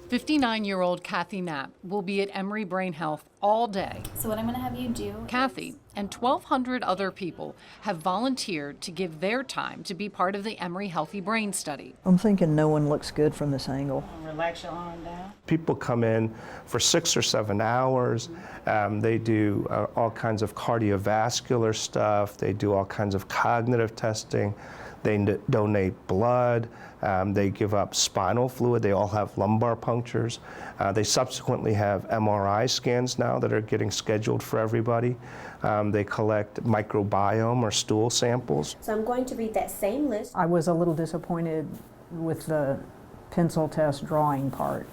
59-year-old Kathy Knapp will be at Emory Brain Health all day. So what I'm going to have you do Kathy and 1,200 other people have volunteered to give their time to be part of the Emory Healthy Brain Study. I'm thinking no one looks good from this angle. Relax your arm down. People come in for 6 or 7 hours. They do all kinds of cardiovascular stuff. They do all kinds of cognitive testing. They donate blood. They give up spinal fluid. They all have lumbar punctures. They subsequently have MRI scans now that are getting scheduled for everybody. They collect microbiome or stool samples. So I'm going to read that same list. I was a little disappointed with the pencil test drawing part,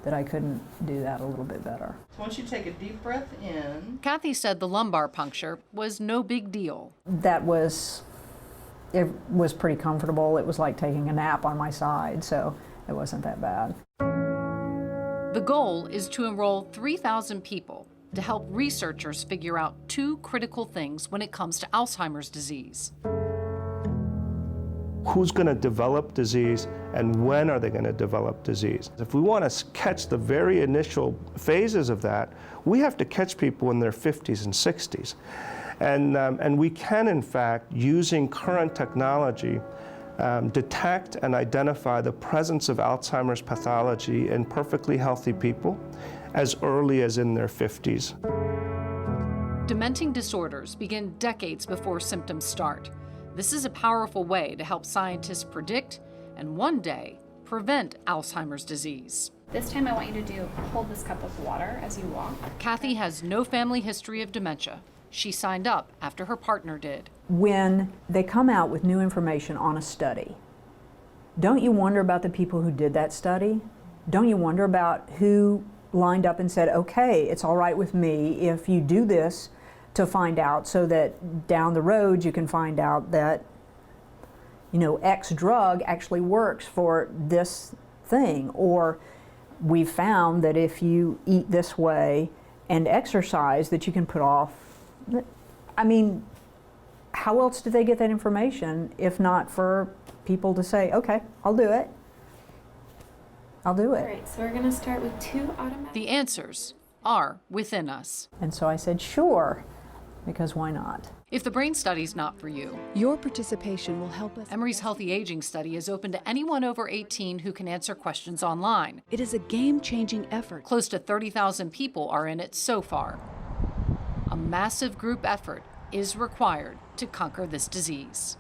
that I couldn't do that a little bit better. So once you take a deep breath in. Kathy said the lumbar puncture was no big deal. It was pretty comfortable. It was like taking a nap on my side, so it wasn't that bad. The goal is to enroll 3,000 people to help researchers figure out 2 critical things when it comes to Alzheimer's disease. Who's going to develop disease and when are they going to develop disease? If we want to catch the very initial phases of that, we have to catch people in their 50s and 60s. And we can, in fact, using current technology, detect and identify the presence of Alzheimer's pathology in perfectly healthy people as early as in their 50s. Dementing disorders begin decades before symptoms start. This is a powerful way to help scientists predict and one day prevent Alzheimer's disease. This time I want you to hold this cup of water as you walk. Kathy has no family history of dementia. She signed up after her partner did. When they come out with new information on a study, don't you wonder about the people who did that study? Don't you wonder about who lined up and said, okay, it's all right with me if you do this to find out, so that down the road you can find out that, you know, X drug actually works for this thing, or we've found that if you eat this way and exercise that you can put off. I mean, how else do they get that information if not for people to say, okay, I'll do it. I'll do it. All right, so we're going to start with 2 automatic. The answers are within us. And so I said, sure, because why not? If the brain study's not for you, Your participation will help us. Emory's Healthy Aging Study is open to anyone over 18 who can answer questions online. It is a game-changing effort. Close to 30,000 people are in it so far. A massive group effort is required to conquer this disease.